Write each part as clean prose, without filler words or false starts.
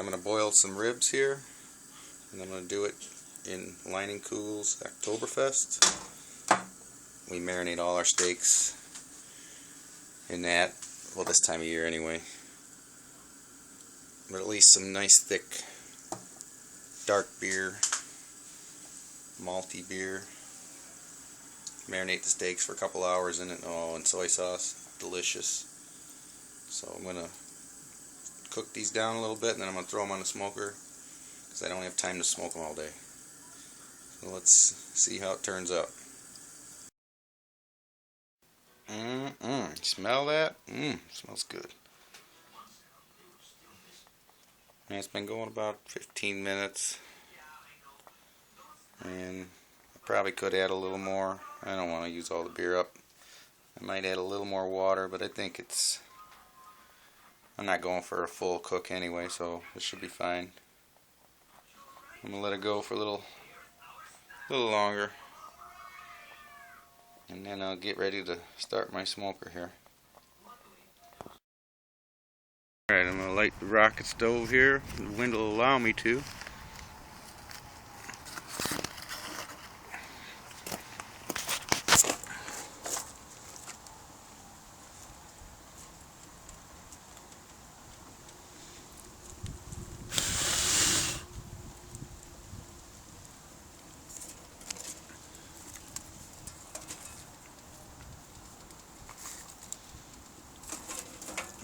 I'm going to boil some ribs here, and I'm going to do it in Lining Cool's Oktoberfest. We marinate all our steaks in that, well, this time of year anyway. But at least some nice thick dark beer, malty beer. Marinate the steaks for a couple hours in it. Oh, and soy sauce, delicious. So I'm going to cook these down a little bit, and then I'm going to throw them on the smoker because I don't have time to smoke them all day. So let's see how it turns out. Smell that? Smells good. And it's been going about 15 minutes. And I probably could add a little more. I don't want to use all the beer up. I might add a little more water, but I think I'm not going for a full cook anyway, so it should be fine. I'm going to let it go for a little longer. And then I'll get ready to start my smoker here. Alright, I'm going to light the rocket stove here. The wind will allow me to.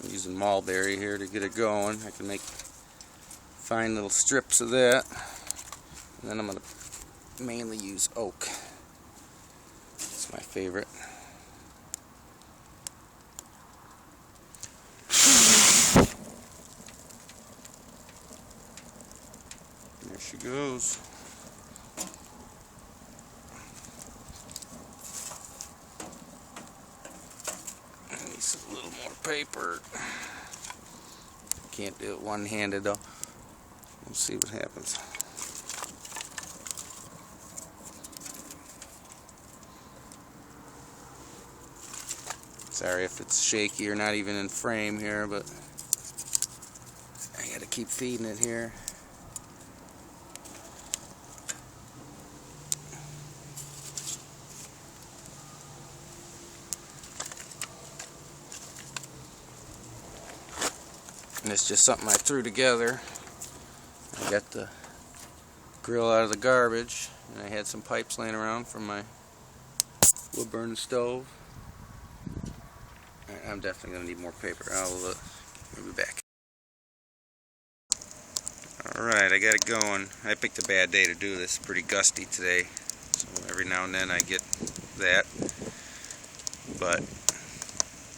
I'm using mulberry here to get it going. I can make fine little strips of that. And then I'm going to mainly use oak. It's my favorite. There she goes. Needs a little more paper. Can't do it one-handed though. We'll see what happens. Sorry if it's shaky or not even in frame here, but I gotta keep feeding it here. And it's just something I threw together. I got the grill out of the garbage, and I had some pipes laying around from my wood burning stove. I'm definitely going to need more paper. I'll be back. Alright, I got it going. I picked a bad day to do this. Pretty gusty today, so every now and then I get that. But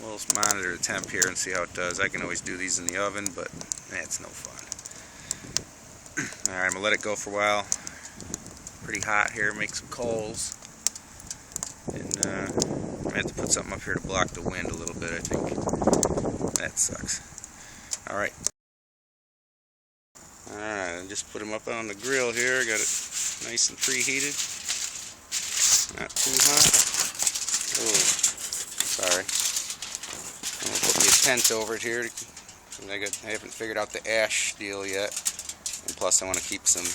we'll monitor the temp here and see how it does. I can always do these in the oven, but that's no fun. Alright, I'm going to let it go for a while. Pretty hot here, make some coals. And I have to put something up here to block the wind a little bit, I think. That sucks. Alright. Alright, I just put them up on the grill here. I got it nice and preheated. Not too hot. Oh, sorry. I'm going to put me a tent over it here. I haven't figured out the ash deal yet. And plus I want to keep some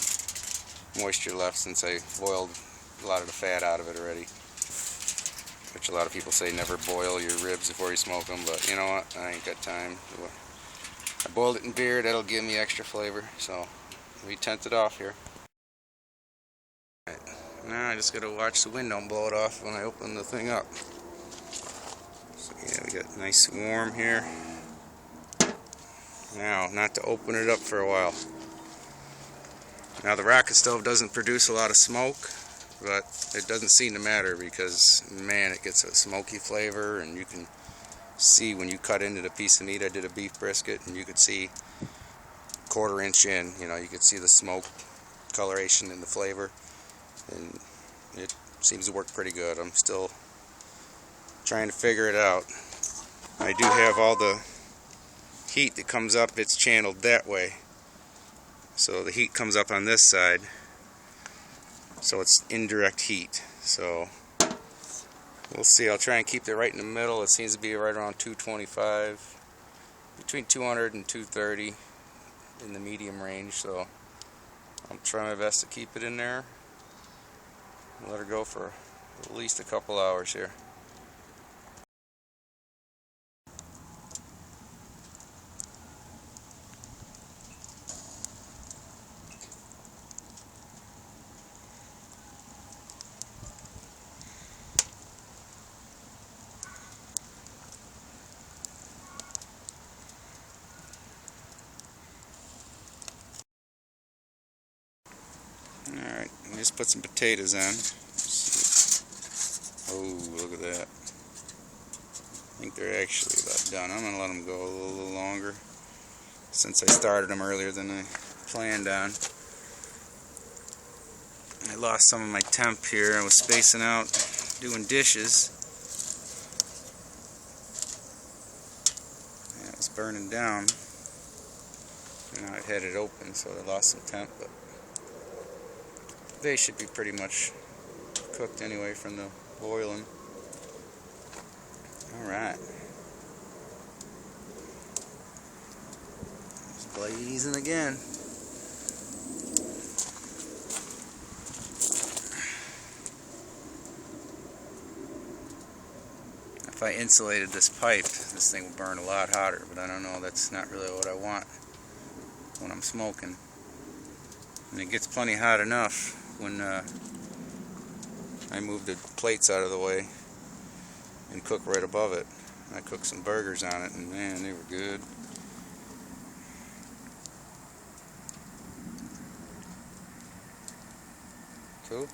moisture left since I boiled a lot of the fat out of it already. Which a lot of people say never boil your ribs before you smoke them, but you know what? I ain't got time. I boiled it in beer, that'll give me extra flavor. So we tent it off here. Right. Now I just gotta watch the wind don't blow it off when I open the thing up. So yeah, we got nice and warm here. Now, not to open it up for a while. Now the rocket stove doesn't produce a lot of smoke, but it doesn't seem to matter because, man, it gets a smoky flavor, and you can see when you cut into the piece of meat. I did a beef brisket, and you could see quarter-inch in, you could see the smoke coloration in the flavor, and it seems to work pretty good. I'm still trying to figure it out. I do have all the heat that comes up, it's channeled that way. So the heat comes up on this side, so it's indirect heat. So we'll see. I'll try and keep it right in the middle. It seems to be right around 225, between 200 and 230 in the medium range, so I'll try my best to keep it in there. Let her go for at least a couple hours here. Alright, just put some potatoes on. Oh, look at that. I think they're actually about done. I'm going to let them go a little longer since I started them earlier than I planned on. I lost some of my temp here. I was spacing out doing dishes. And it was burning down. And I had it open, so I lost some temp, but they should be pretty much cooked anyway from the boiling. Alright. It's blazing again. If I insulated this pipe, this thing would burn a lot hotter, but I don't know, that's not really what I want when I'm smoking. And it gets plenty hot enough when I move the plates out of the way and cook right above it. I cooked some burgers on it, and man, they were good. Cool.